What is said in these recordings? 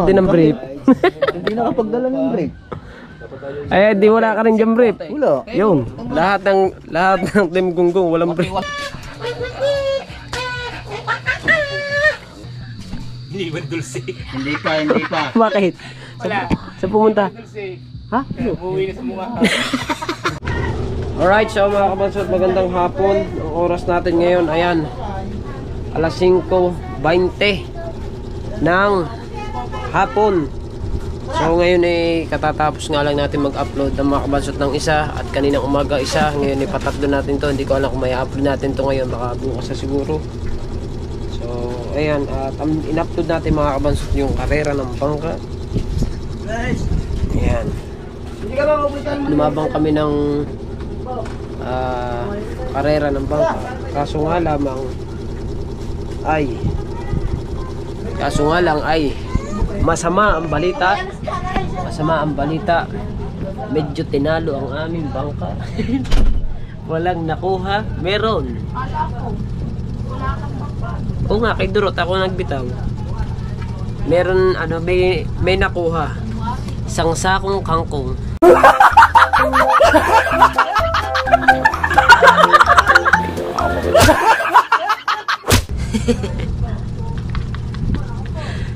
din ng brief. Hindi nakapagdala ng brief. Eh, di wala ka rin dyan brief. Wala. Yun, lahat ng Team Gunggong walang brief. Hindi ba dulce? Hindi pa. Bakit? Wala. Sa pumunta? Dulce. Ha? Umuwi na sa mukha. Alright, so mga kabansot, magandang hapon. Ang oras natin ngayon, ayan, alas 5:20 ng hapon. So ngayon ay katatapos nga lang natin mag-upload ng mga kabansot ng isa. At kaninang umaga isa, ngayon ay patatlo natin to. Hindi ko alam kung may upload natin to ngayon, baka bukas na siguro. So ayan, at in-upload natin mga kabansot yung karera ng bangka. Ayan, lumabang kami ng karera ng bangka. Kaso nga lang ay masama ang balita. Medyo tinalo ang aming bangka. Walang nakuha. Meron. Oo nga, kay Durot ako nagbitaw. Meron, may nakuha. Isang sakong kangkong.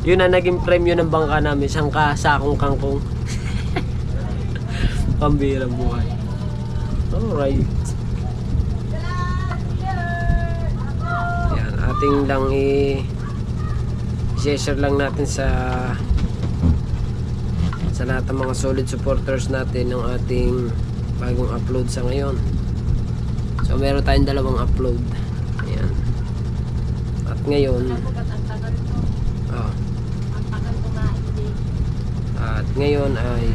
Yun na naging premyo ng bangka namin, isang sakong kangkong. Pambirang buhay. Alright. Yan, ating lang i-share lang natin sa lahat ng mga solid supporters natin ng ating bagong upload sa ngayon. So meron tayong dalawang upload. Ayan. At ngayon ay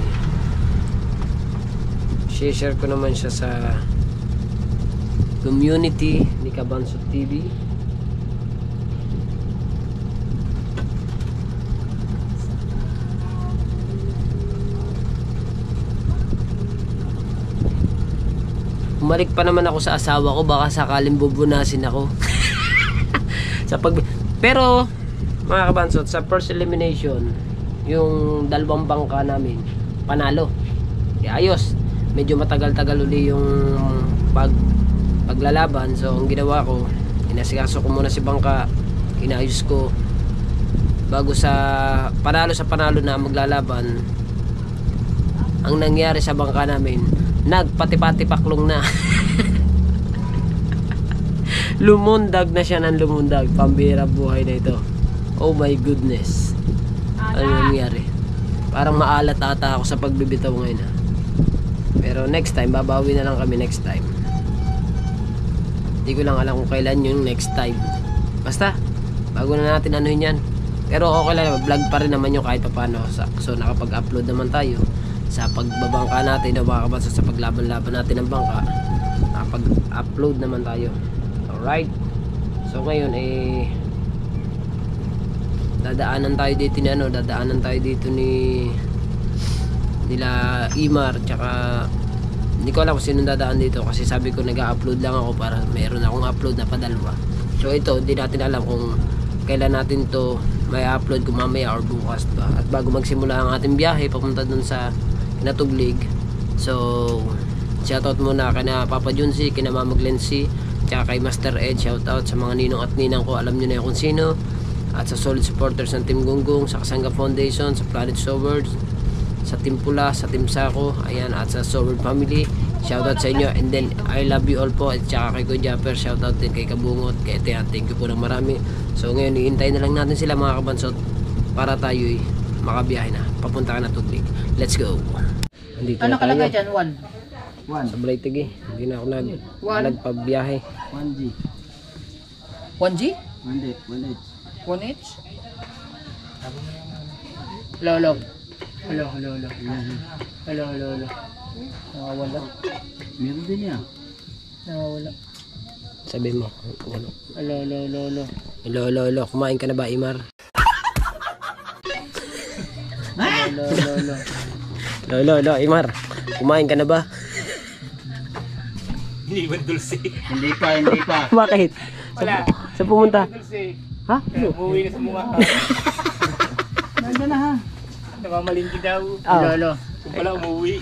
share ko naman siya sa community ni Kabansot TV. Umalik pa naman ako sa asawa ko, baka sakaling bubunasin ako. Pero mga kabansot, sa first elimination, yung dalawang bangka namin panalo. Ayos. Medyo matagal-tagal uli yung paglalaban. So ang ginawa ko, inasikaso ko muna si bangka, inayos ko bago sa panalo na maglalaban. Ang nangyari sa bangka namin, nagpati-pati-paklong na. Lumundag na siya ng lumundag. Pambira buhay na ito. Oh my goodness. Ano nangyari? Parang maalat ata ako sa pagbibitaw ngayon ha. Pero next time, babawi na lang kami next time. Hindi ko lang alam kung kailan yung next time. Basta, bago na natin ano yan. Pero okay lang, vlog pa rin naman yung kahit pa paano. So nakapag-upload naman tayo sa pagbabangka natin, sa paglaban-laban natin ng bangka. Nakapag-upload naman tayo. Alright. So ngayon dadaanan tayo dito ni nila Imar, tsaka hindi ko alam kung sino dadaan dito kasi sabi ko nag-upload lang ako para meron akong upload na padalwa. So ito, hindi natin alam kung kailan natin to may upload, kung mamaya or bukas ba. At bago magsimula ang ating biyahe papunta dun sa Kinatuglig, so shoutout muna kina Papa Junsi, kina Mama Glency, tsaka kay Master Ed. Shoutout sa mga ninong at ninang ko, alam nyo na yung kung sino. At sa solid supporters ng Team Gunggong, sa Kasanga Foundation, sa Planet Sowers, sa Team Pula, sa Team Sako, ayan, at sa Sower Family, shoutout sa inyo. And then I love you all po. At saka kay Kuya Japper, shoutout din kay Kabungot, kay Tehan, thank you po ng marami. So ngayon iintay na lang natin sila mga kabansot para tayo'y makabiyahe na papunta ka na Tuglig. Let's go. Andito Ano na kalagay tayo dyan? 1. sa Balaytigi. Hindi na ako nagpabiyahe. 1G. 1G? 1H. 1H? Hello. Hello. Nakawala. Meron din yan. Nakawala. Sabi mo. Hello. Kumain ka na ba, Imar? Hello, Imar. Kumain ka na ba? Hindi ba dulce? Hindi pa. Bakit? Wala. Sa pumunta? Dulce. Ha? Umuwi na sa mukha. na na ha. Namamalingki daw. Ah. Lolo. Kung pala umuwi.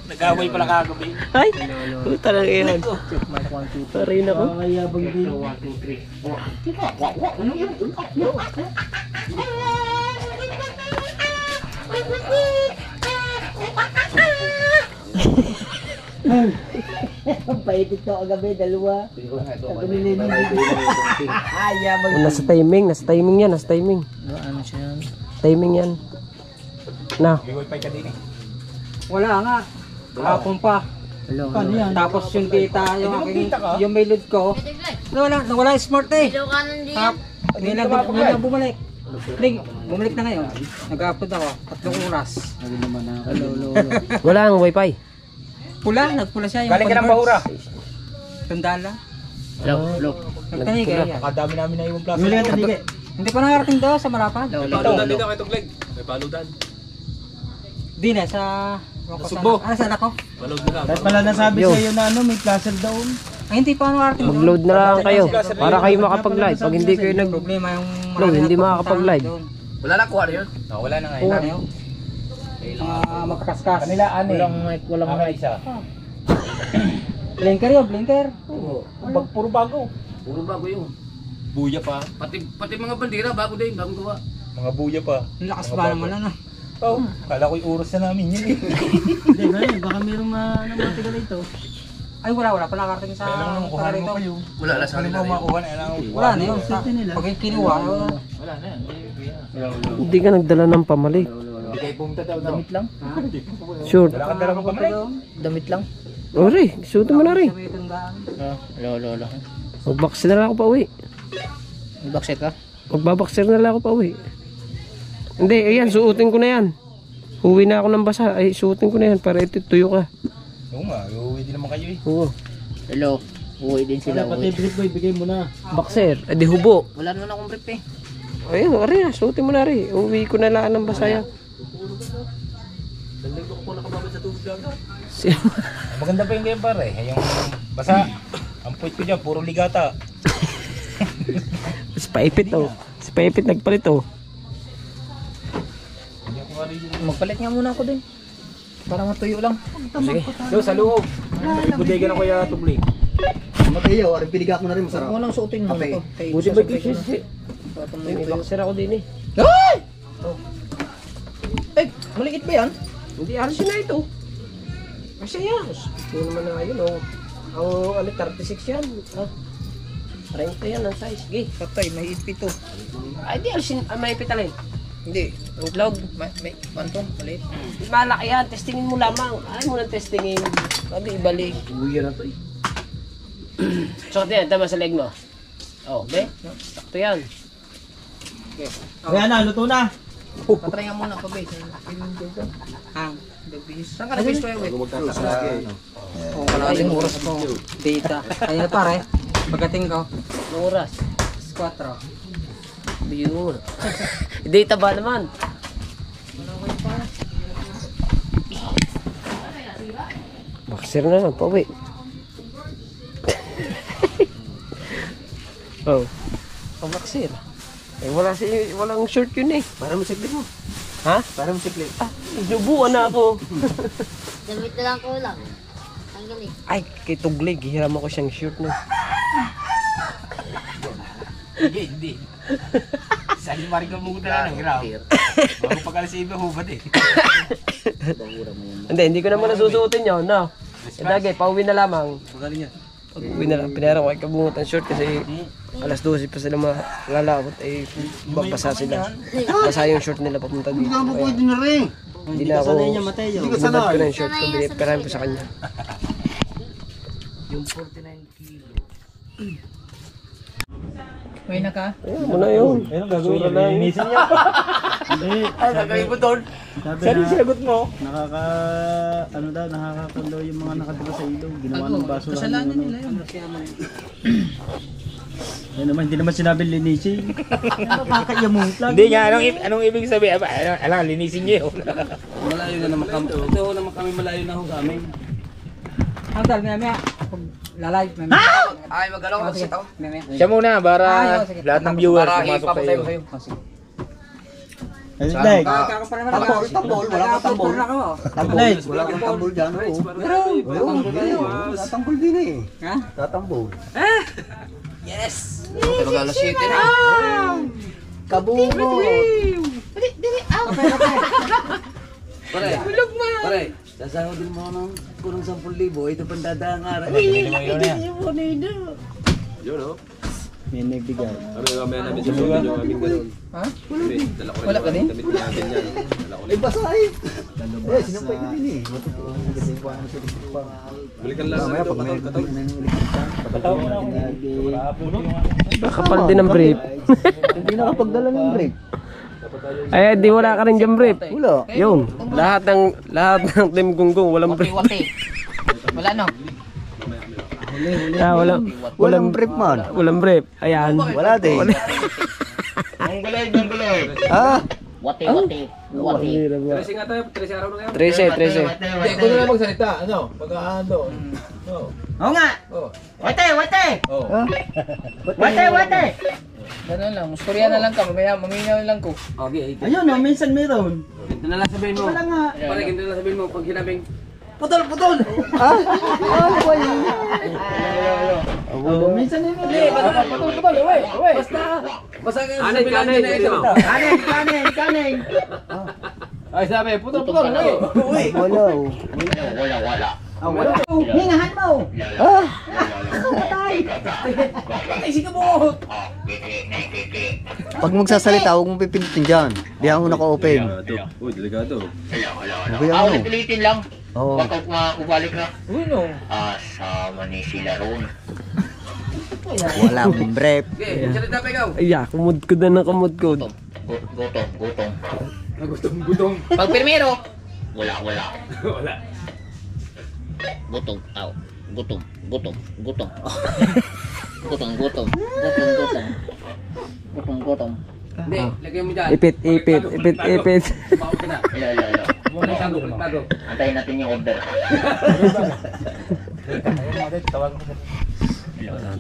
Nag-away pala kagabi. Ay, puta lang yan. Check mark 1, 2, 3. Parin ako. Kakayabang din. 1, 2, 3. Paitit ko kagabi, dalawa. Ayabang Nasa timing yan, nasa timing. Ano siya yan? Timing yan. Na. May wifi ka din eh. Wala nga. Hapon pa. Hello. Paano yan? Tapos yung data, yung Hindi aking, magkita ka? yung may load ko. Nawala yung smart eh. Hindi lang bumalik. Hindi, bumalik na ngayon. Nag-upload ako, 3 oras. Sabi naman na. Wala ang wifi. Nagpula siya yung Galing ka ng bahura. Tandala. Hello. Nagtanig eh. Nakadami namin na iwang klase. Huli ka tabi. Hindi ko nakarating daw sa Malapad. Hello. kay Tugleg. May baludan. Di na sa... Sugbo. Ano sa anak ko? Balud na Dahil pala nasabi Yo. sa'yo na ano, may placer down. Ay hindi pa ako nakarating doon. Mag-load na lang kayo para kayo makapag-live. Pag hindi kayo nag... Problema yung... Load, hindi makakapag-live. Wala na kuha na yun? Wala na Oo. ngayon. Magkakaskas. Kanila ano Walang mic, walang mic. isa. Blinker yun, blinker. Puro bago. Puro bago yun. Buya pa. Pati mga bandera, bago din, bagong gawa. Mga buya pa. Ang lakas ba naman ano? Oh, kala ko'y oras na namin yun eh. Hindi, ganyan, baka mayroong matigal ito. Ay wala pa nakarating sa... Kailangan mo kuha mo kayo. Wala na sa Kailangan mo makuha na. Kailangan mo Wala na yun. City nila. Pag kinuha, Wala na yan. Hindi ka nagdala ng pamalik. Bigay pumunta daw. Damit lang. Short. Wala kang dalawang pamalik. Damit lang. Ori, suotin mo na rin. Sabi itong daan. Hello. Magboxer na lang ako pa uwi. Backset ka? Magbaboxer na lang ako pa uwi. Hindi, ayan, suotin ko na yan. Uwi na ako ng basa. Ay, suotin ko na yan para ito tuyo ka. Oo nga, uuwi din naman kayo eh. Oo. Hello. Uwi din sila. Pati brief boy, bigay mo na. Boxer, di hubo. Wala naman akong brief eh. Ayun, ari na, suotin mo na rin. Uwi ko na lang ng basa yan. Maganda pa yung game pare. Yung basa. Ang point ko dyan, puro ligata. Si Paipit oh. Si Paipit nagpalit oh. Magpalit nga muna ako din. Para matuyo lang. Sige. Doon sa loob. Budega na kuya Tugleg. Mateo, aring piniga ko na rin, masarap. Walang suotin mo na to. Buti ba kasi? May boxer ako din eh. Eh, maliit ba yan? Hindi, RC na ito. Kasi yan. Ito naman na yun oh. Ang 36 yan. Ah. 30 yan ang size. Sige. Patay, may ipit to. Ay, di RC. May ipitalin. Hindi. Vlog. May pantong, maliit. Malaki yan. Testingin mo lamang. Ay mo nang testingin. Sabi ibalik. Uwi na to eh. So, yan. Tama sa leg mo. Oh, be. Sakto yan. Kaya na, luto na. Patry nga muna, pabay. Hang. Saan ka nag-base ko yung Oh, kalating oras ko. Data. Kaya pare, pagdating ko, Anong oras? 4. Yun. Data ba naman? Boxer na lang, pauwi. Oh. Boxer. Eh, walang short yun eh. Para mo siklit mo. Ha? Para mo siklit. Ah, inubuan na ako. Damit na lang ko lang. Ang galing. Ay, kay Tugleg, hiram ako siyang shirt na. Hindi. Sali maring ka muna na ng hirap. Bago pagkala sa iba hubad eh. Hindi ko naman nasusuotin yun, no? Dagay, pauwi na lamang. Magaling yan. Pag-uwi na lang, pinara ko ay kabungot ang short kasi alas 12 pa sila malalakot ay babasa sila. Basa yung short nila papunta dito. Hindi ka mo Kaya, pwede na rin. hindi na ako, Sanay niya, Mateo. Hindi ka bumad ko sanay. na yung short ko, binipirahan ko sa kanya. Uwi na ka? Ayun, muna yun. Ayun, gagawin niya. Linisin niya. Ay, gagawin mo doon. Saan yung sinagot mo? Nakakakundo yung mga nakatira sa ilog. Ginawa ng baso. Kasalanan nila yun. Yan naman, hindi naman sinabi linisin. Nakakayamot lang. Hindi nga, anong ibig sabihin? Alam, linisin niyo yun. Malayo na naman kami. Ito naman kami malayo na ho kami. Ang dal, maya. Lalive, maya. Ay, mag-along Sige, maya. Siya muna, para Ay, sige. lahat ng viewers pumasok sa iyo. Like, Kakapal naman ako. Tambol, wala ka tambol. Tambol, Like. wala kang tambol dyan. Tatambol din eh. Ha? Tatambol. Pero galas city na. Kabungo. Pare. Sasahodin mo ng kurang 10,000. Ito pang dadang araw. may nagbigay. Wala ka din? Ay, basahin. Sinumpay ko din eh. Balikan lang. Mamaya pag may Nakapal din ang brief. hindi nakapagdala ng break. Ay, di wala ka rin dyan brief. Wala. Yun, lahat ng Team Gunggong walang brief. Wati. Wala no? Ah, Walang brief man. walang brief. Ayan. Wala din. Ah? Wati. 13. Hindi ko na magsalita. Ano? Pag-aano. Oo nga. Wate. Wate. Ganun lang. Musturya na lang ka. Maminaw lang ko. Ayun no, minsan meron. Ito na lang sabihin mo. Wala nga. Pare, ganito na lang sabihin mo. Pag sinabing, Ano ba yun? Oh, minsan meron. basta ka sabihin lang din na ito. Kanin. Ay, sabi, putol. Wala. Hingahan mo. Pag magsasalita, huwag mong pipindutin dyan. Di ako naka-open. Uy, delikado. Okay ano? Ulitin lang. Oo. Baka ubalik na. Uno. Asama ni sila ron. Walang brief. Okay, salita pa ikaw. Ay, kumud ko na ng kumud ko. Gutom. Pag primero. Wala. Gutom. Hindi, lagyan mo dyan. Ipit. Bawag ka na. Muna bago. Antayin natin yung order.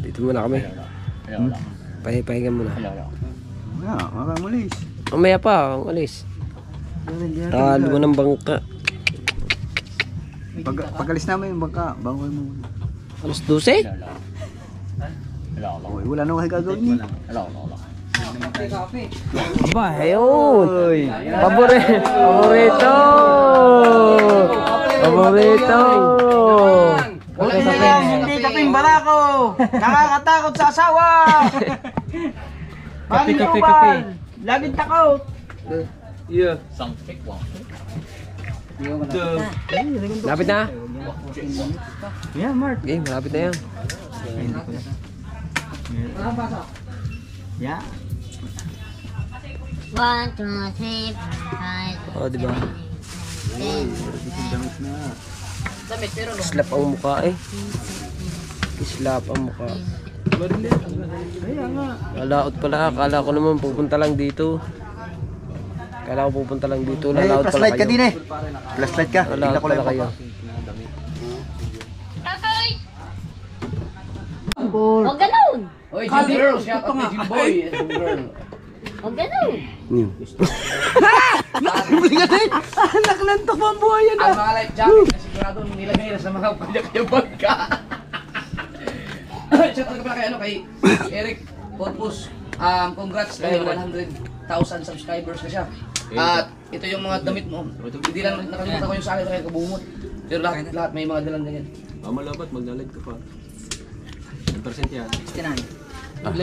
Dito muna kami. Pahinga muna. Wala, makamalis. Mamaya pa, ang alis. Talo mo ng bangka. Pag-alis namin yung bangka, bangoy mo. Alas 12? Uy, wala nang gagawin eh. Ba, ayun. Paborito. Hindi kaping barako. Nakakatakot sa asawa. Kape. Laging takot. Yeah. Sampik mo. Lapit na. Yeah, Mark. Okay, malapit na yan. Yeah. 1, 2, 3, 4, 5, Oh, di ba? 10, Kislap ang mukha eh. Kislap ang mukha. Lalaot pala. Akala ko naman pupunta lang dito. Lalaot Hey, pala flashlight ka kayo. din eh. Flashlight ka. Lalaot Tingnan ko lang pala kayo. Huwag ganun! Oy, Jim Girl, shout out kay Jim Boy. Huwag ganun! Anak ng tumambuhay yan. Ang mga life jacket na sigurado nilagay na sa mga kanya bangka. Shout out ka pala kay Eric Potpus. Congrats dahil 100,000 subscribers na siya. At ito yung mga damit mo. Hindi lang nakalimutan ko yung sa akin kaya kabungot. Pero lahat may mga dalang ganyan. Malabat, magdalag ka pa. 10% yan. 69.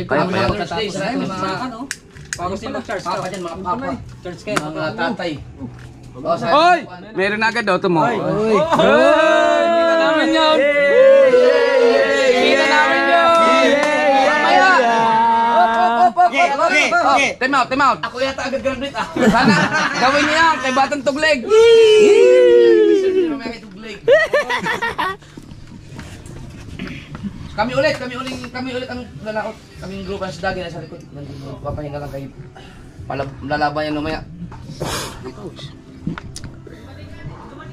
Kaya mga Thursdays, may mga Bago sila mag-charge. papa dyan, mga papa. Charge kayo. Mga tatay. Hoy! Meron agad daw ito mo. Kita namin yun! Kita namin yun! Mamaya! Time out. Ako yata agad graduate ah. Sana gawin niyo yan kay Batang Tugleg. Mamaya kay Tugleg. Kami ulit ang lalaot. Kaming grupo ng Sidagi na sa likod. Papahinga lang kayo. Lalaban yan mamaya.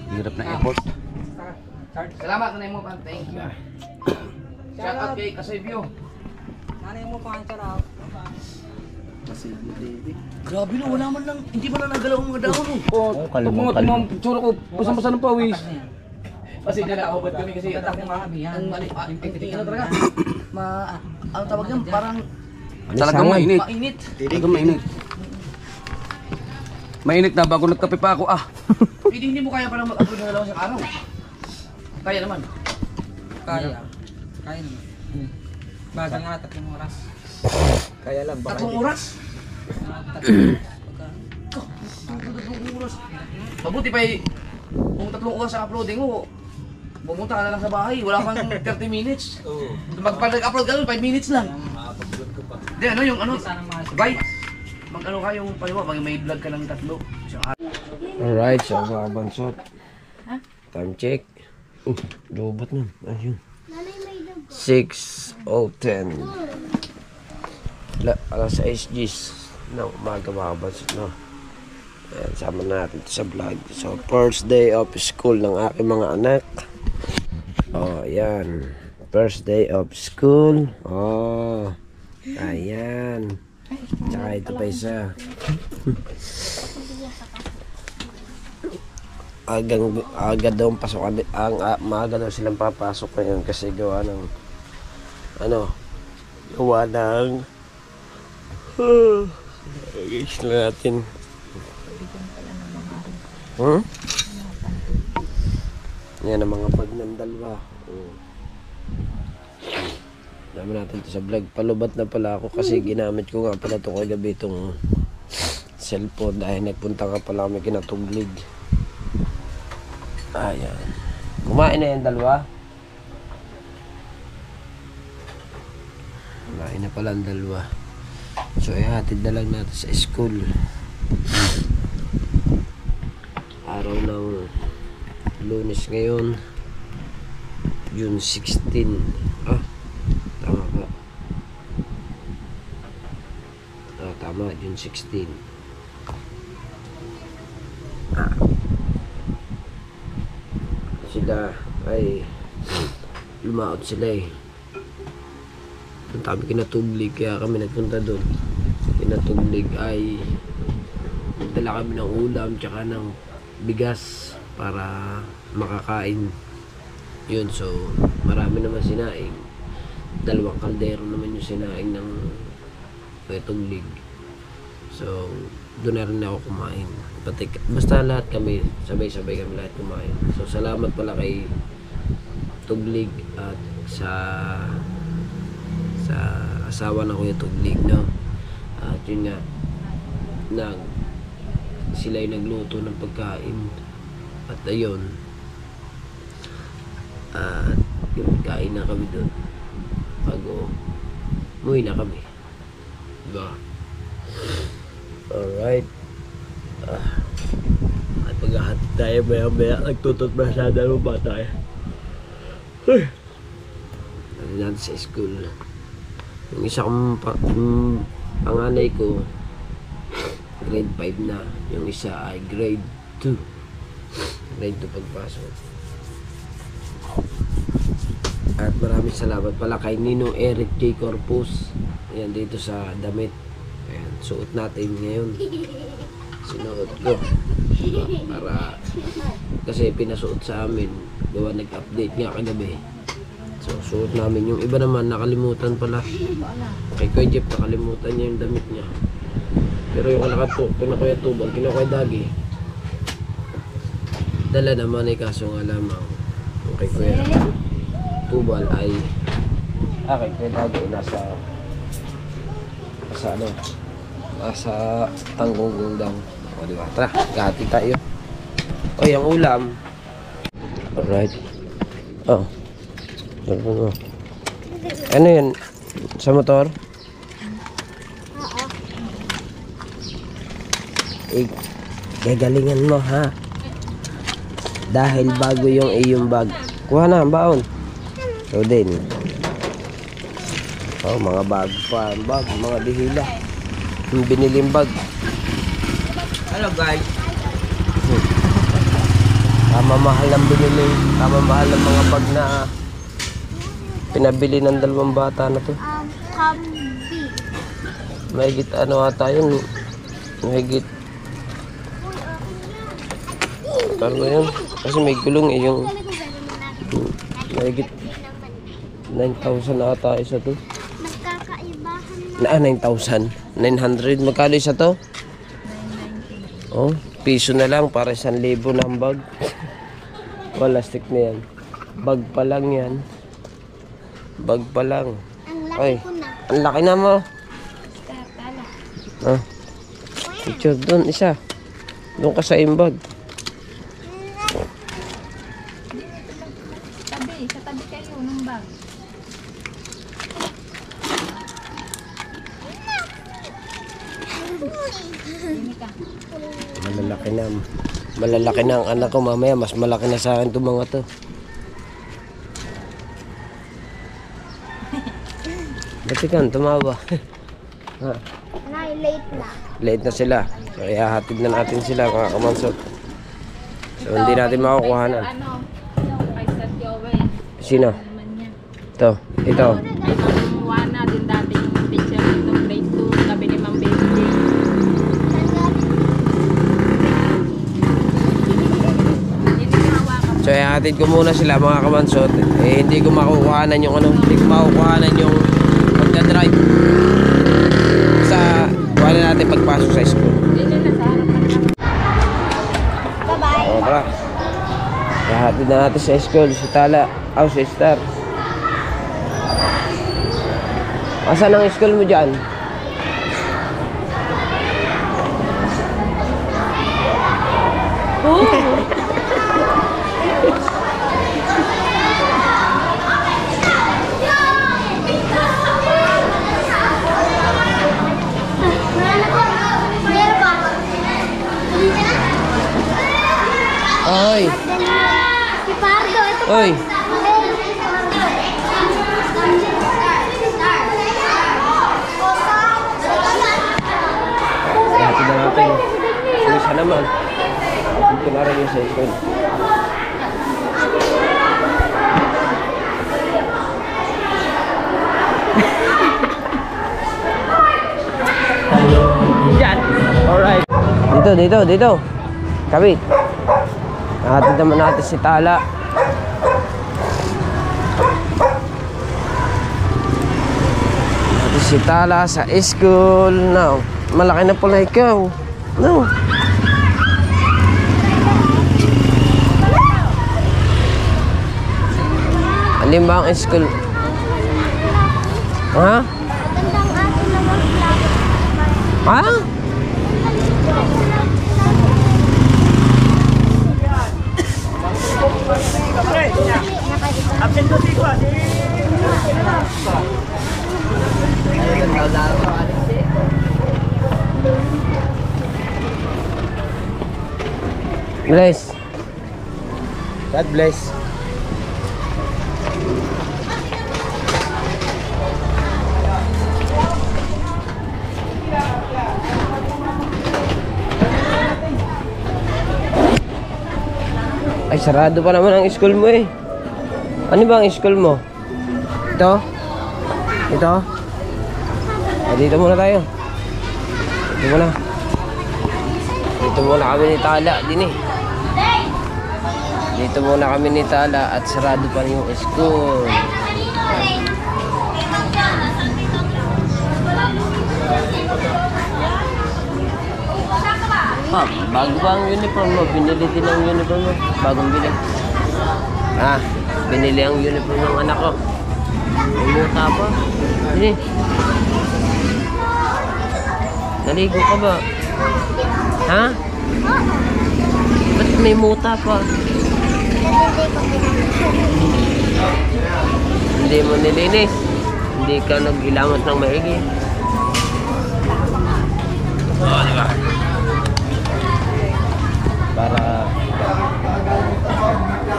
Hirap na airport. Salamat nanay mo pa. Thank you. Shout out kay Kasoy View. Nanay mo pa ang sarap. Grabe no, wala man lang, hindi man lang nagalaw ang mga dahon oh. Oh, pag mga tumang picture ko, basa-basa ng pawis. Kasi nag-aawad kami kasi atak mo nga, ang talaga, ano tawag yan, parang Talagang mainit. mainit. Talagang mainit. Mainit na bago nagkape pa ako ah. Hindi mo kaya palang mag-upload na dalawang araw. Kaya naman. Kaya. Kaya naman. Bagal nga 3 oras. Kaya lang, baka 3 oras? 3 oras. Mabuti pa kung 3 oras ang uploading mo, pumunta ka na lang sa bahay, wala kang 30 minutes. Pag-upload ka nun, 5 minutes lang. Hindi, ano yung ano, bite. Mag-ano ka yung paliwa, pag may vlog ka ng 3. Alright, so mga bansot. Time check. Lobot nun. Ayun. 6:10. Alas 6 Gs ng umaga mga bansot, no? Ayan, sama natin ito sa vlog. So, first day of school ng aking mga anak. Oh, ayan. First day of school. Oh, ayan. Tsaka ito pa isa. Aga daw ang pasok, maaga daw silang papasok ngayon kasi gawa ng guys na natin. Yan ang mga bag ng dalawa. Dami natin ito sa vlog. Palubat na pala ako kasi ginamit ko nga pala ito kagabi itong cellphone dahil nagpunta ka pala kami kinatuglig. Ayan. Kumain na yan dalawa. Kumain na pala ang dalawa. So ihatid na lang natin sa school. Araw ng Lunes ngayon, June 16. Tama ba? Tama, June 16. Sila ay lumaot sila eh. Punta kami kinatuglig, kaya kami nagpunta doon. Kinatuglig ay dala kami ng ulam tsaka ng bigas para makakain. Yun, so marami naman sinaing. 2 kaldero naman yung sinaing ng tuglig. So doon na rin ako kumain. Basta lahat kami, sabay-sabay kami lahat kumain. So salamat pala kay Tuglig at sa asawa na Kuya Tuglig, no? At yun nga, sila ay nagluto ng pagkain. At ayun, kain na kami doon bago umuwi na kami, diba? Alright. At paghahatid tayo maya nagtutot masyada ng bata eh. Ano natin sa school. Yung isa kong panganay ko grade 5 na. Yung isa ay grade 2. Grade 2 pagpasok. At maraming salamat pala kay Ninong Eric J. Corpus. Ayan, dito sa damit. Ayan, suot natin ngayon. Sinuot ko. Diba? Para kasi pinasuot sa amin. Gawa nag-update nga kagabi. So, suot namin. Yung iba naman nakalimutan pala. Kay Kuya Jeff nakalimutan niya yung damit niya. Pero yung kinakuya Tubal, kinakuya Dagi, dala naman ay kaso nga lamang. Yung kay Kuya Tubal ay kay Kuya Dagi nasa Tanggunggong daw. O diba? Tara, gati tayo. O yung ulam. Alright. Oh. Ano yun? Sa motor? Gagalingan mo ha. Dahil bago yung iyong bag. Kuha na ang baon. So din. Oh, mga bag pa. Mga bihila. Yung biniling bag. Hello guys. Tama mahal ng binili. Tama mahal ng mga bag na pinabili ng 2 bata na to. Mahigit ano ata yun. Mahigit. Paano ba yun? Kasi may gulong eh yung mahigit 9,000 na ata isa to. Na 9,000. 900. Magkano isa to? Oh, piso na lang para 1,000 ng bag. Wala stick na yan. Bag pa lang yan. Bag pa lang. Ay, ang laki na mo. Ah. Picture doon isa. Doon ka sa imbag. Sa tabi kayo ng bag. Malalaki na. Malalaki na ang anak ko mamaya. Mas malaki na sa akin itong mga to. Ba't ikaw tumawa? Ha? Late na. Late na sila. So ihahatid na natin sila mga kamansot. So hindi natin makukuhanan. Ano? Kay Sir Joel. Sino? Naman niya. Ito. Ito. Ang na din dati yung teacher ng grade 2. Sabi ni Ma'am Baby. So ihahatid ko muna sila mga kamansot. Eh hindi ko makukuhanan yung ano. Hindi ko makukuhanan yung pagdadrive. Sa wala natin pagpasok sa school. Bye-bye. O tara. Ihahatid na natin sa school. Si Tala. O si Star. Asan ang school mo dyan? Oy! Si Pardo, ito Oy! Ihahatid na natin. Isa naman. Dito na rin yung sa school. Yan! Alright. Dito. Kabit. Nahatid naman natin si Tala. Natin si Tala sa school. Now, malaki na pala ikaw. No. Alin ba ang school? Ha? Magandang atin naman vlog. Ha? Bless. God bless. Ay, sarado pa naman ang school mo eh. Ano ba ang school mo? Ito? Ito? Ah, dito muna tayo. Dito muna. Dito muna kami ni Tala din eh. Dito muna kami ni Tala at sarado pa yung school. Ah, bago ba ang uniform mo? Binili din ang uniform mo? Bagong bili. Ah, binili ang uniform ng anak ko. May muta pa. Hindi. Naligo ka ba? Ha? Ba't may muta pa? Hindi mo nilinis. Hindi ka nag-ilamot ng maigi. Oo, di ba? Para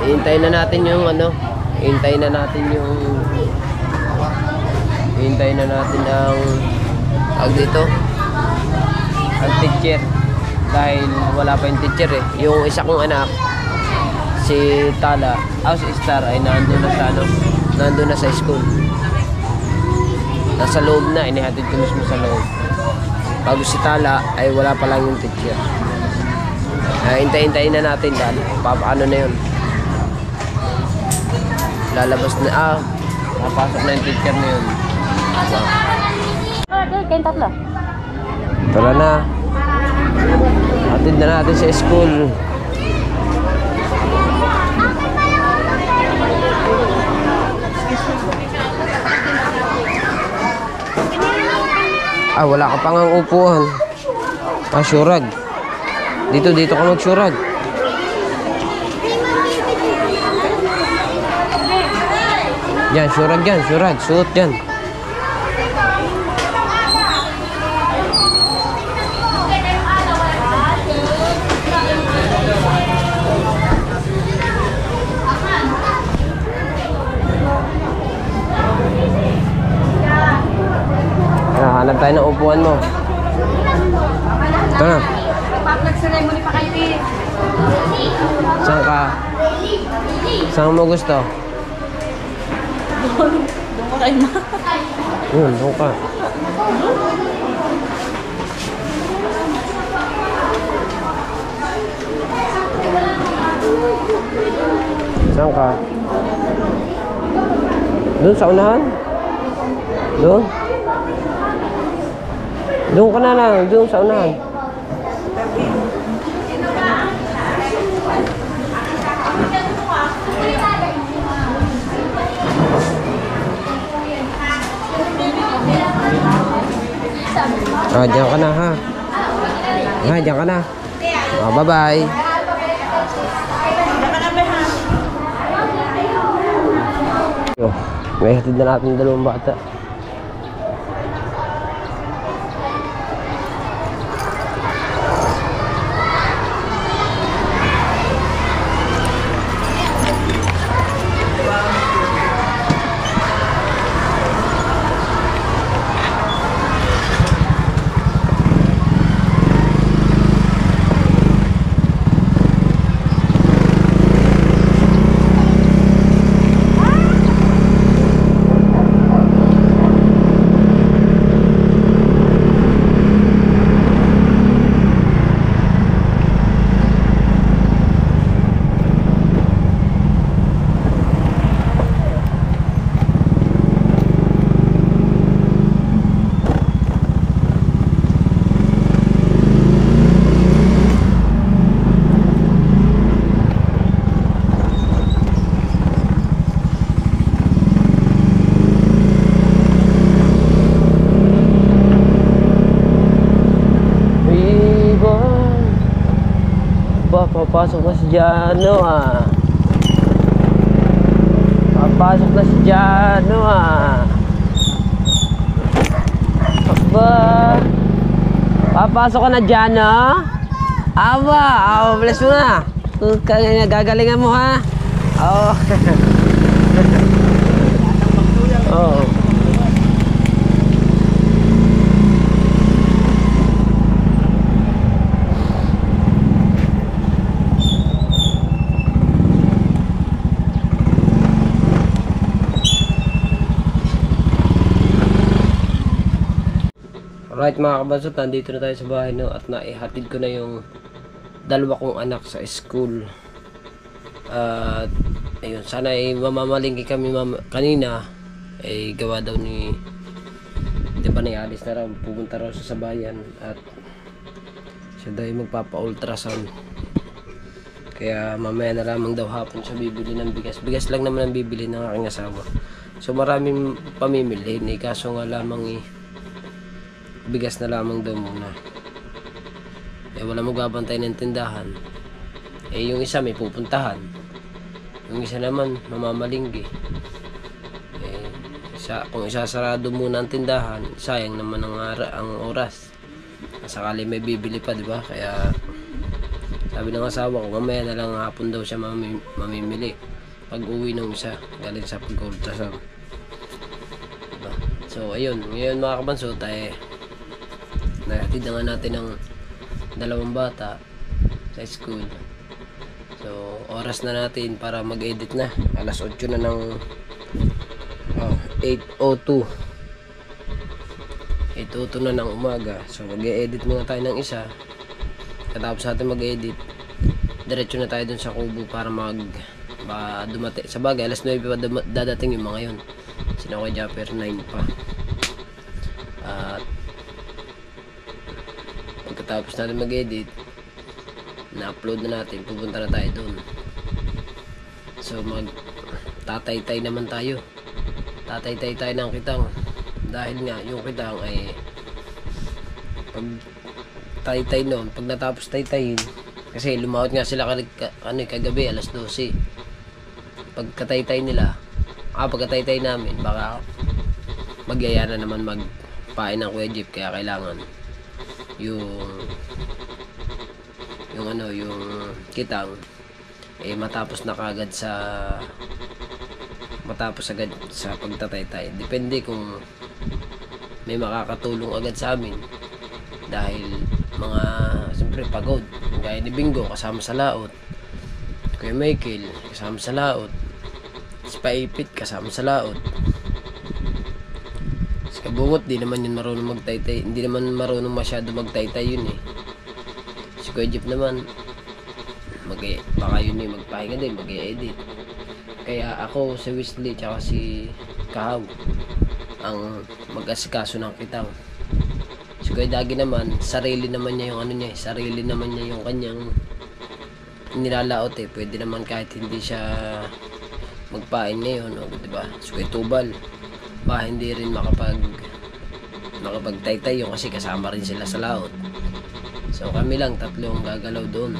hintayin na natin yung ano, hintayin na natin ang dito ang teacher dahil wala pa yung teacher eh. Yung isa kong anak si Tala, si Star ay nandun na sa school. Nasa loob na, inihatid ko mismo sa loob. bago si Tala ay wala pa lang yung teacher. Hintayin na natin dahil paano na yun. Lalabas na, napasok na yung teacher na yun. Kayong tatlo. Tara na. Atid na natin sa school. Wala ka pang ang upuan. Syurag. Dito ka magsyurag. Yan, syurag yan, syurag. Suot yan. Hanap tayo ng upuan mo. Ito na. Paplag ceremony pa kayo eh. Saan ka? Saan mo gusto? Doon ko kayo ma. Doon ka. Saan ka? Doon sa unahan? Doon? Doon ka na lang, doon sa unahan. Diyan ka na ha. Diyan ka na. Bye-bye. May hatid na natin yung 2 bata. Papasok na si Jano Papasok na si Jano Papasok ka na Jano? Bless mo na. Gagalingan mo ha. Alright mga kabansot, nandito na tayo sa bahay at naihatid ko na yung 2 kong anak sa school. Ayun, sana ay mamamalingki kami kanina ay gawa daw ni Alis na raw, pupunta raw sa bayan at siya daw ay magpapa-ultrasound. Kaya mamaya na lamang daw hapon siya bibili ng bigas lang naman ang bibili ng aking asawa. So maraming pamimili, kaso nga lamang bigas na lamang daw muna. Wala magbabantay ng tindahan. Yung isa may pupuntahan. Yung isa naman mamamalinggi. Kung isasarado muna ang tindahan, sayang naman ang oras. Sakali may bibili pa, di ba? Kaya sabi ng asawa ko, mamaya na lang hapon daw siya mamimili. Pag uwi ng isa, galing sa pag-ultrasound. Diba? So ayun, ngayon mga kabansot nahatid na nga natin ang 2 bata sa school. So oras na natin para mag-edit na. Alas 8 na ng 8:02. ituto na ng umaga. So mag-e-edit muna tayo ng isa. Katapos natin mag-edit, diretso na tayo dun sa kubo para dumate. Sa bagay, alas 9 pa dadating yung mga yun. Sino ko Japper, 9 pa. At pagkatapos natin mag-edit, na-upload na natin, pupunta na tayo dun. So tataytay naman tayo. Tataytay tayo ng kitang. Dahil nga yung kitang ay pag taytay noon, pag natapos taytayin, kasi lumawat nga sila kagabi alas 12. Pagkataytay nila, pagkataytay namin, baka magyaya na naman magpain ng Kuya Jeep, kaya kailangan yung kitang matapos na kagad matapos agad sa pagtataytay. Depende kung may makakatulong agad sa amin, dahil siyempre pagod, gaya ni Bingo kasama sa laot, Kuya Michael kasama sa laot, si Paipit kasama sa laot, si Kabungot di naman yun marunong magtaytay, hindi naman marunong masyado magtaytay yun eh. Si Kuya Jeep naman baka yun eh magpahinga din, mag-e-edit. Kaya ako, si Wesley tsaka si Kahaw ang mag-asikaso ng kitang. Si Kuya Dagi naman, sarili naman niya yung kanyang nilalaot eh. Pwede naman kahit hindi siya magpain ngayon, diba? Si Kuya Tubal, hindi rin makapagtaytay yun kasi kasama rin sila sa laot. So kami lang tatlong gagalaw doon.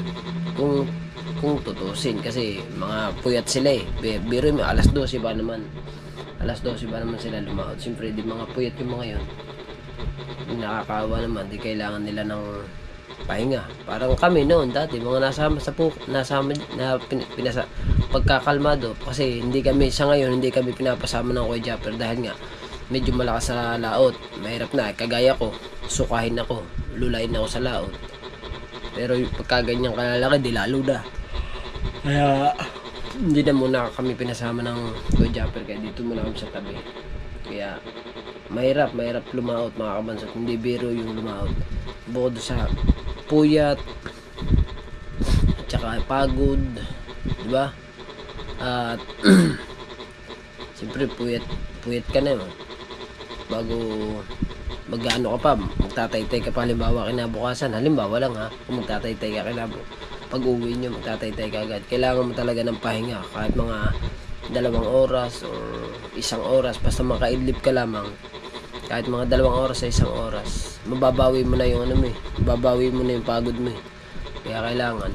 Kung tutusin, kasi mga puyat sila eh. Biro mo, alas 12 ba naman sila lumaot. Siyempre di mga puyat yung mga yun, nakakaawa naman, di kailangan nila ng pahinga. Parang kami noon dati, mga pagkakalmado, kasi hindi kami pinapasama ng Kuya Japper dahil nga medyo malakas sa laot, mahirap na, kagaya ko, sukahin ako, lulain ako sa laot. Pero pagka ganyang kalalaki, di lalo na. Kaya hindi na muna kami pinasama ng Kuya Japper, kaya dito muna kami sa tabi. Kaya mahirap lumaot mga kabansot, hindi biro yung lumaot. Bukod sa puyat at saka pagod, diba? At siyempre puyat ka na yun. Bago mag-ano ka pa, magtataytay ka pa, halimbawa kinabukasan, halimbawa lang ha, kung magtataytay ka pag uwi nyo, magtataytay ka agad. Kailangan mo talaga ng pahinga, kahit mga 2 oras o 1 oras, basta makaidlip ka lamang, kahit mga 2 oras sa 1 oras, mababawi mo na yung mababawi mo na yung pagod mo eh. Kaya kailangan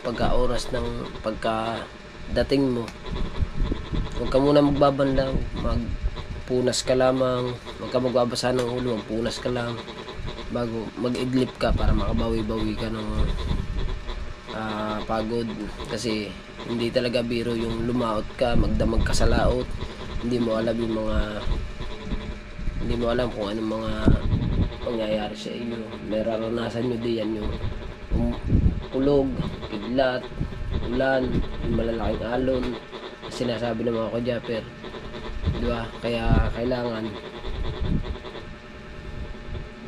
pagka oras ng pagkadating mo, huwag ka muna magbabanlaw, magpunas ka lamang, huwag ka magbabasa ng ulo, magpunas ka lang bago mag-idlip ka para makabawi-bawi ka ng pagod. Kasi hindi talaga biro yung lumaot ka, magdamag ka sa laot, hindi mo alam kung anong mga mangyayari sa iyo. Nararanasan nyo din yan, yung ulog, kidlat, ulan, yung malalaking alon, sinasabi ng mga Kuya Japper, diba? Kaya kailangan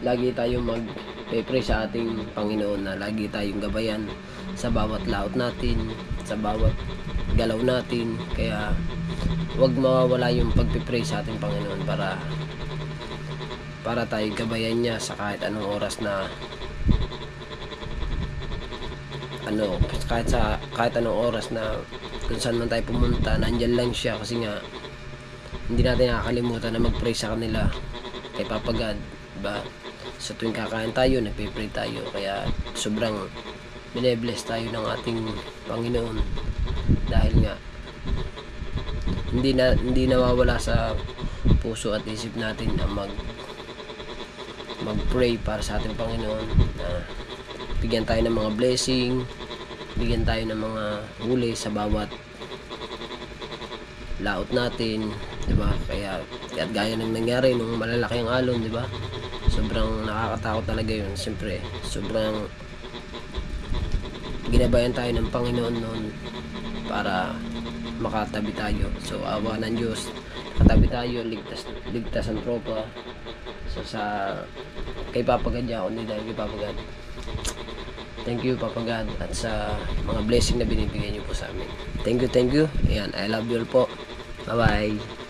lagi tayong mag-pray sa ating Panginoon, na lagi tayong gabayan sa bawat laot natin, sa bawat galaw natin. Kaya huwag mawawala yung pag-pray sa ating Panginoon para tayo gabayan niya sa kahit anong oras na kahit anong oras na kung saan man tayo pumunta, nandyan lang siya. Kasi nga hindi natin nakakalimutan na mag-pray sa kanila, kay Papa God, diba? Sa tuwing kakain tayo, nagpe-pray tayo. Kaya sobrang bine-bless tayo ng ating Panginoon, dahil nga hindi nawawala sa puso at isip natin na mag-pray para sa ating Panginoon, na bigyan tayo ng mga blessing, bigyan tayo ng mga huli sa bawat laot natin, diba? Kaya gaya ng nangyari nung malalaki ang alon, diba? Sobrang nakakatakot talaga yun. Siyempre sobrang ginabayan tayo ng Panginoon noon para makatabi tayo. So awa ng Diyos, katabi tayo, ligtas ang tropa. So kay Papa God ako, hindi dahil kay Papa God. Thank you Papa God at sa mga blessing na binibigay niyo po sa amin. Thank you. Ayan, I love you all po. Bye-bye.